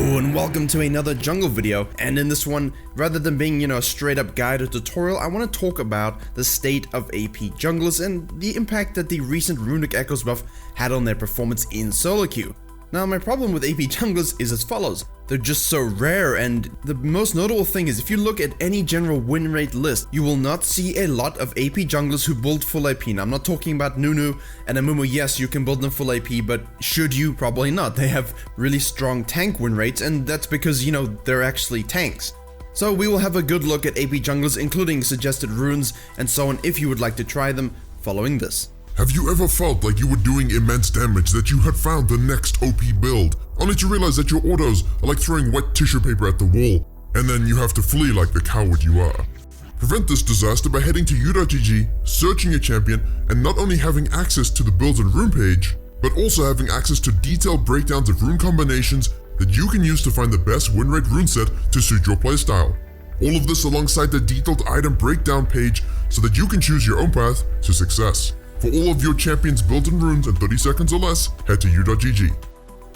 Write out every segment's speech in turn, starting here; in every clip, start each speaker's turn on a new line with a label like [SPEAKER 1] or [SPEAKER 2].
[SPEAKER 1] Hello and welcome to another jungle video, and in this one, rather than being a straight up guide or tutorial, I want to talk about the state of AP junglers and the impact that the recent Runic Echoes buff had on their performance in solo queue. Now my problem with AP junglers is as follows: they're just so rare, and the most notable thing is if you look at any general win rate list, you will not see a lot of AP junglers who build full AP. Now I'm not talking about Nunu and Amumu. Yes, you can build them full AP, but should you? Probably not. They have really strong tank win rates, and that's because, they're actually tanks. So we will have a good look at AP junglers, including suggested runes and so on, if you would like to try them following this.
[SPEAKER 2] Have you ever felt like you were doing immense damage, that you had found the next OP build, only to realize that your autos are like throwing wet tissue paper at the wall, and then you have to flee like the coward you are? Prevent this disaster by heading to u.gg, searching a champion, and not only having access to the builds and rune page, but also having access to detailed breakdowns of rune combinations that you can use to find the best win rate rune set to suit your playstyle. All of this alongside the detailed item breakdown page so that you can choose your own path to success. For all of your champions built in runes in 30 seconds or less, head to u.gg.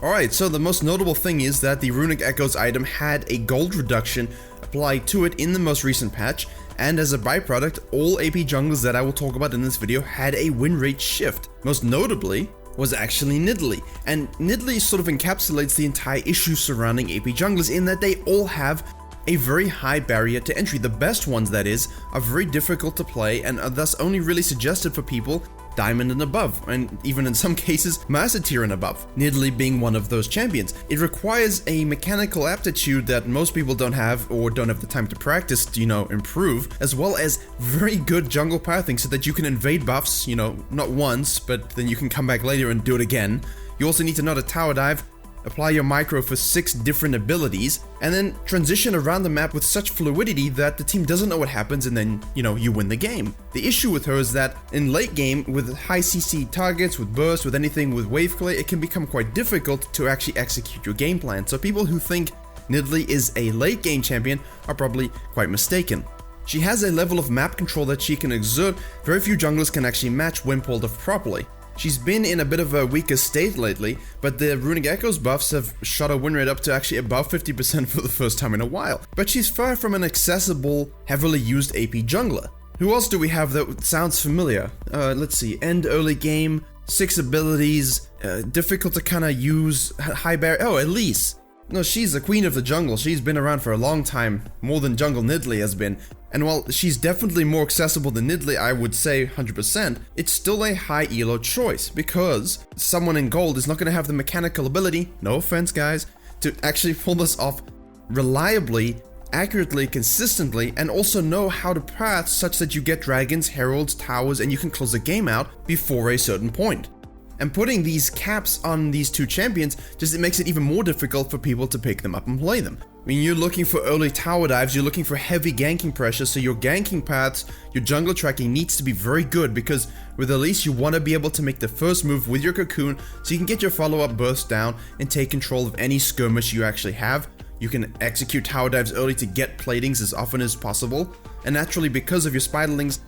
[SPEAKER 1] Alright, so the most notable thing is that the Runic Echoes item had a gold reduction applied to it in the most recent patch, and as a byproduct, all AP junglers that I will talk about in this video had a win rate shift. Most notably was actually Nidalee, and Nidalee sort of encapsulates the entire issue surrounding AP junglers in that they all have a very high barrier to entry. The best ones, that is, are very difficult to play and are thus only really suggested for people Diamond and above, and even in some cases Master Tier and above, Nidalee being one of those champions. It requires a mechanical aptitude that most people don't have or don't have the time to practice to, improve, as well as very good jungle pathing so that you can invade buffs, not once, but then you can come back later and do it again. You also need to know how to tower dive, apply your micro for 6 different abilities, and then transition around the map with such fluidity that the team doesn't know what happens, and then, you win the game. The issue with her is that in late game, with high CC targets, with burst, with anything with wave clear, it can become quite difficult to actually execute your game plan. So people who think Nidalee is a late game champion are probably quite mistaken. She has a level of map control that she can exert very few junglers can actually match when pulled off properly. She's been in a bit of a weaker state lately, but the Runic Echoes buffs have shot her win rate up to actually above 50% for the first time in a while. But she's far from an accessible, heavily used AP jungler. Who else do we have that sounds familiar? Let's see, end early game, 6 abilities, difficult to kinda use, high barrier. Oh, Elise. No, she's the queen of the jungle. She's been around for a long time, more than Jungle Nidalee has been. And while she's definitely more accessible than Nidalee, I would say 100%, it's still a high elo choice because someone in gold is not going to have the mechanical ability, no offense guys, to actually pull this off reliably, accurately, consistently, and also know how to path such that you get dragons, heralds, towers, and you can close the game out before a certain point. And putting these caps on these two champions it makes it even more difficult for people to pick them up and play them. I mean, you're looking for early tower dives, you're looking for heavy ganking pressure, so your ganking paths, your jungle tracking needs to be very good, because with Elise you want to be able to make the first move with your cocoon so you can get your follow-up burst down and take control of any skirmish you actually have. You can execute tower dives early to get platings as often as possible, and naturally because of your spiderlings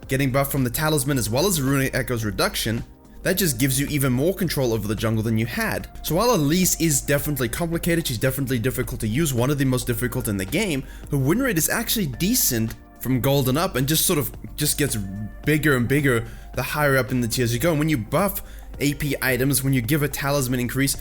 [SPEAKER 1] getting buffed from the talisman as well as the Runic Echoes reduction, that just gives you even more control over the jungle than you had. So while Elise is definitely complicated, she's definitely difficult to use, one of the most difficult in the game, her win rate is actually decent from gold and up, and just gets bigger and bigger the higher up in the tiers you go. And when you buff AP items, when you give a talisman increase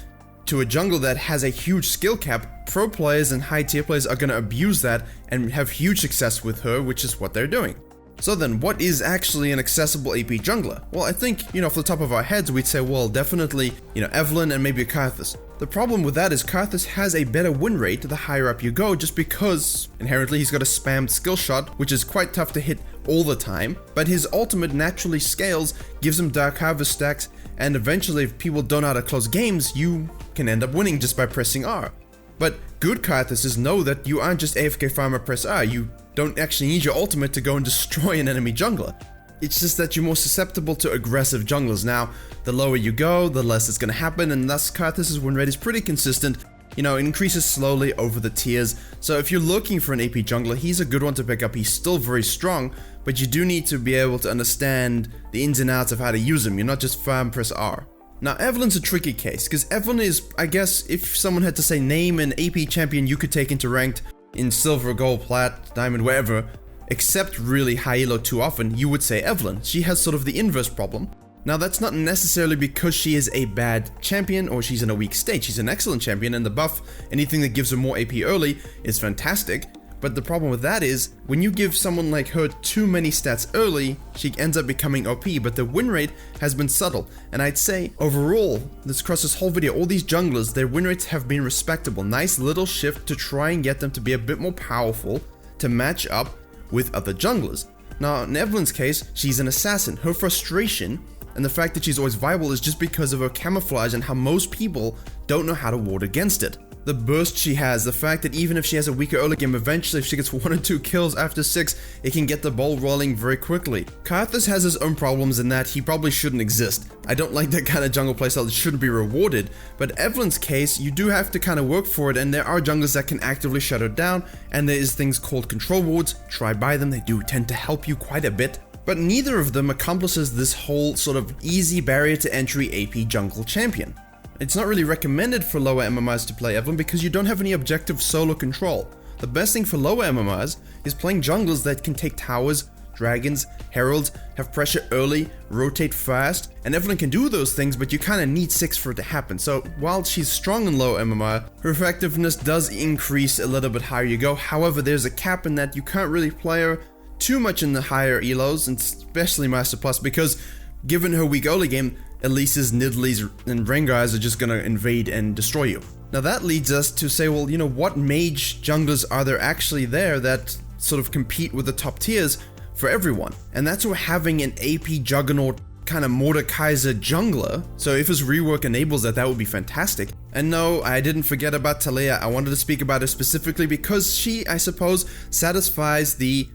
[SPEAKER 1] to a jungle that has a huge skill cap, pro players and high tier players are going to abuse that and have huge success with her, which is what they're doing. So then, what is actually an accessible AP jungler? Well, I think, off the top of our heads, we'd say, well, definitely, Evelynn and maybe Karthus. The problem with that is Karthus has a better win rate the higher up you go, just because inherently he's got a spammed skill shot, which is quite tough to hit all the time, but his ultimate naturally scales, gives him Dark Harvest stacks, and eventually if people don't know how to close games, you can end up winning just by pressing R. But good Karthuses know that you aren't just AFK farmer press R, you don't actually need your ultimate to go and destroy an enemy jungler. It's just that you're more susceptible to aggressive junglers. Now, the lower you go, the less it's going to happen, and thus Karthus' win rate is pretty consistent. It increases slowly over the tiers, so if you're looking for an AP jungler, he's a good one to pick up. He's still very strong, but you do need to be able to understand the ins and outs of how to use him. You're not just farm press R. Now, Evelyn's a tricky case, because Evelyn is, I guess, if someone had to say name an AP champion you could take into ranked in silver, gold, plat, diamond, wherever, except really high elo too often, you would say Evelyn. She has sort of the inverse problem. Now, that's not necessarily because she is a bad champion or she's in a weak state. She's an excellent champion, and the buff, anything that gives her more AP early, is fantastic. But the problem with that is, when you give someone like her too many stats early, she ends up becoming OP, but the win rate has been subtle. And I'd say, overall, across this whole video, all these junglers, their win rates have been respectable. Nice little shift to try and get them to be a bit more powerful to match up with other junglers. Now, in Evelyn's case, she's an assassin. Her frustration and the fact that she's always viable is just because of her camouflage and how most people don't know how to ward against it. The burst she has, the fact that even if she has a weaker early game, eventually if she gets 1 or 2 kills after 6, it can get the ball rolling very quickly. Karthus has his own problems in that he probably shouldn't exist. I don't like that kind of jungle playstyle that shouldn't be rewarded, but Evelyn's case, you do have to kind of work for it, and there are junglers that can actively shut her down, and there is things called control wards. Try by them, they do tend to help you quite a bit. But neither of them accomplishes this whole sort of easy barrier to entry AP jungle champion. It's not really recommended for lower MMRs to play Evelyn because you don't have any objective solo control. The best thing for lower MMRs is playing junglers that can take towers, dragons, heralds, have pressure early, rotate fast, and Evelyn can do those things, but you kinda need 6 for it to happen. So while she's strong in low MMR, her effectiveness does increase a little bit higher you go. However, there's a cap in that you can't really play her too much in the higher elos, and especially Master Plus, because given her weak early game, Elise's, Nidalee's, and Rengars are just gonna invade and destroy you. Now that leads us to say, well, you know, what mage junglers are there actually there that sort of compete with the top tiers for everyone? And that's where having an AP juggernaut kind of Mordekaiser jungler, so if his rework enables that, that would be fantastic. And no, I didn't forget about Thalia. I wanted to speak about her specifically because she, I suppose, satisfies the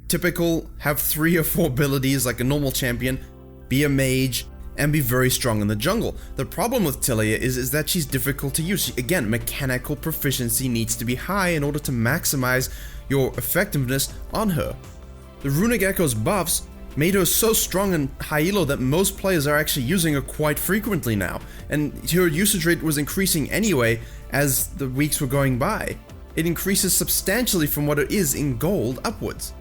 [SPEAKER 1] typical have 3 or 4 abilities like a normal champion, be a mage, and be very strong in the jungle. The problem with Thalia is that she's difficult to use. Again, mechanical proficiency needs to be high in order to maximize your effectiveness on her. The Runic Echoes buffs made her so strong and high elo that most players are actually using her quite frequently now, and her usage rate was increasing anyway as the weeks were going by. It increases substantially from what it is in gold upwards.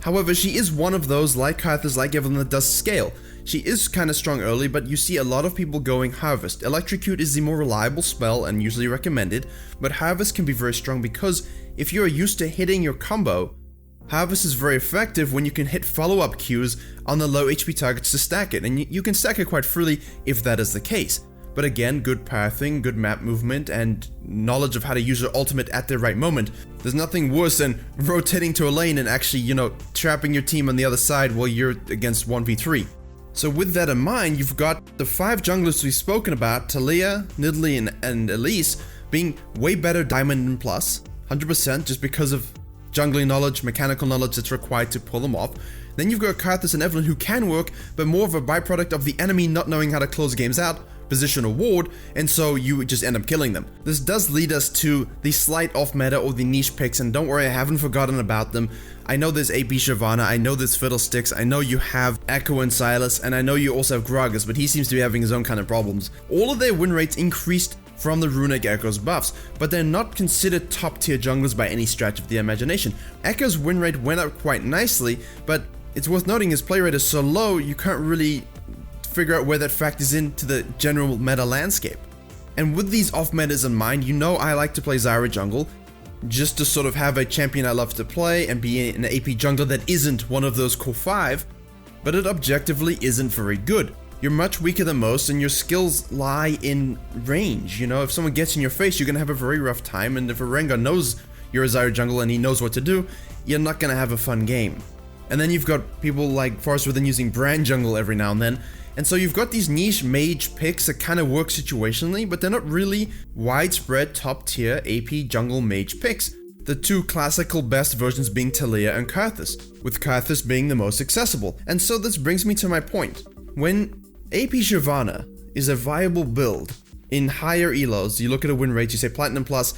[SPEAKER 1] However, she is one of those, like Karthus, like Evelyn, that does scale. She is kinda strong early, but you see a lot of people going Harvest. Electrocute is the more reliable spell and usually recommended, but Harvest can be very strong because if you are used to hitting your combo, Harvest is very effective when you can hit follow-up Qs on the low HP targets to stack it, and you can stack it quite freely if that is the case. But again, good pathing, good map movement, and knowledge of how to use your ultimate at the right moment. There's nothing worse than rotating to a lane and actually, you know, trapping your team on the other side while you're against 1v3. So with that in mind, you've got the 5 junglers we've spoken about, Thalia, Nidalee, and Elise, being way better Diamond and Plus, 100%, just because of jungling knowledge, mechanical knowledge that's required to pull them off. Then you've got Karthus and Evelyn who can work, but more of a byproduct of the enemy not knowing how to close games out, position a ward, and so you just end up killing them. This does lead us to the slight off meta or the niche picks, and don't worry, I haven't forgotten about them. I know there's AP Shyvana, I know there's Fiddlesticks, I know you have Echo and Silas, and I know you also have Gragas, but he seems to be having his own kind of problems. All of their win rates increased from the Runic Echoes buffs, but they're not considered top tier junglers by any stretch of the imagination. Echo's win rate went up quite nicely, but it's worth noting his play rate is so low, you can't really figure out where that factors into the general meta landscape. And with these off metas in mind, you know I like to play Zyra jungle, just to sort of have a champion I love to play and be an AP jungler that isn't one of those core 5, but it objectively isn't very good. You're much weaker than most and your skills lie in range, you know, if someone gets in your face, you're gonna have a very rough time, and if a Rengar knows you're a Zyra jungle and he knows what to do, you're not gonna have a fun game. And then you've got people like Forest Within using Brand jungle every now and then, and so you've got these niche mage picks that kind of work situationally, but they're not really widespread top tier AP jungle mage picks. The 2 classical best versions being Thalia and Karthus, with Karthus being the most accessible. And so this brings me to my point. When AP Shyvana is a viable build in higher elos, you look at a win rate, you say Platinum Plus,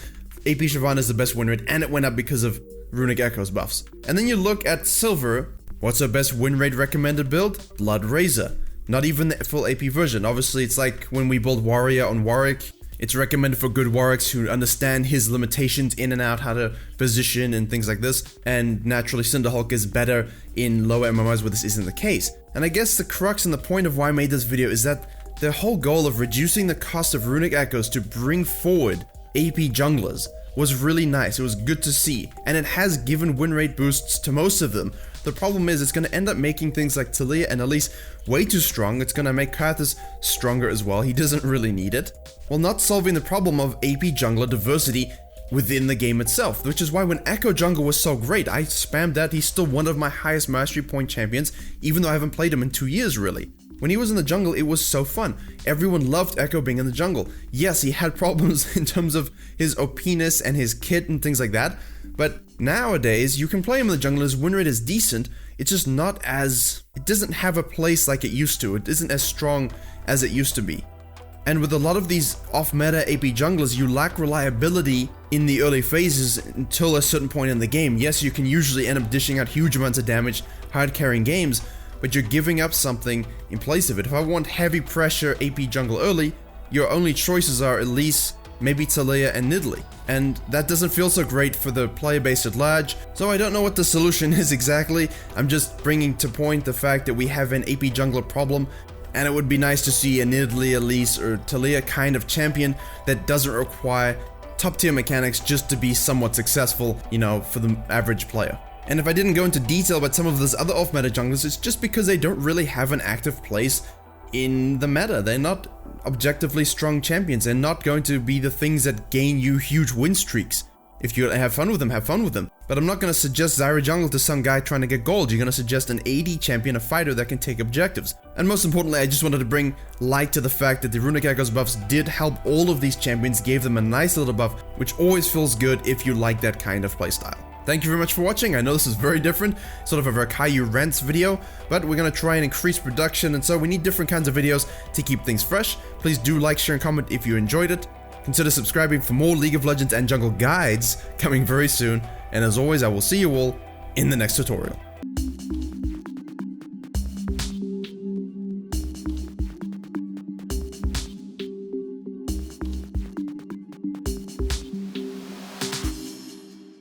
[SPEAKER 1] AP Shyvana is the best win rate, and it went up because of Runic Echoes buffs. And then you look at Silver, what's her best win rate recommended build? Blood Razor. Not even the full AP version. Obviously, it's like when we build Warrior on Warwick. It's recommended for good Warwicks who understand his limitations in and out, how to position and things like this. And naturally, Cinderhulk is better in lower MMRs where this isn't the case. And I guess the crux and the point of why I made this video is that the whole goal of reducing the cost of Runic Echoes to bring forward AP junglers was really nice. It was good to see, and it has given win rate boosts to most of them. The problem is it's going to end up making things like Thalia and Elise way too strong. It's going to make Karthus stronger as well. He doesn't really need it, while not solving the problem of AP jungler diversity within the game itself, which is why when Echo Jungle was so great, I spammed that. He's still one of my highest mastery point champions, even though I haven't played him in 2 years really. When he was in the jungle, it was so fun. Everyone loved Echo being in the jungle. Yes, he had problems in terms of his OP-ness and his kit and things like that, but nowadays, you can play him in the jungle, his win rate is decent, it's just not as... it doesn't have a place like it used to, it isn't as strong as it used to be. And with a lot of these off-meta AP junglers, you lack reliability in the early phases until a certain point in the game. Yes, you can usually end up dishing out huge amounts of damage, hard carrying games, but you're giving up something in place of it. If I want heavy pressure AP jungle early, your only choices are Elise, maybe Thalia and Nidalee. And that doesn't feel so great for the player base at large, so I don't know what the solution is exactly. I'm just bringing to point the fact that we have an AP jungler problem, and it would be nice to see a Nidalee, Elise, or Thalia kind of champion that doesn't require top tier mechanics just to be somewhat successful, you know, for the average player. And if I didn't go into detail about some of those other off-meta junglers, it's just because they don't really have an active place in the meta. They're not objectively strong champions. They're not going to be the things that gain you huge win streaks. If you have fun with them, have fun with them. But I'm not going to suggest Zyra jungle to some guy trying to get gold. You're going to suggest an AD champion, a fighter that can take objectives. And most importantly, I just wanted to bring light to the fact that the Runic Echoes buffs did help all of these champions, gave them a nice little buff, which always feels good if you like that kind of playstyle. Thank you very much for watching. I know this is very different, sort of a Virkayu rants video, but we're going to try and increase production, and so we need different kinds of videos to keep things fresh. Please do like, share, and comment if you enjoyed it. Consider subscribing for more League of Legends and jungle guides coming very soon, and as always, I will see you all in the next tutorial.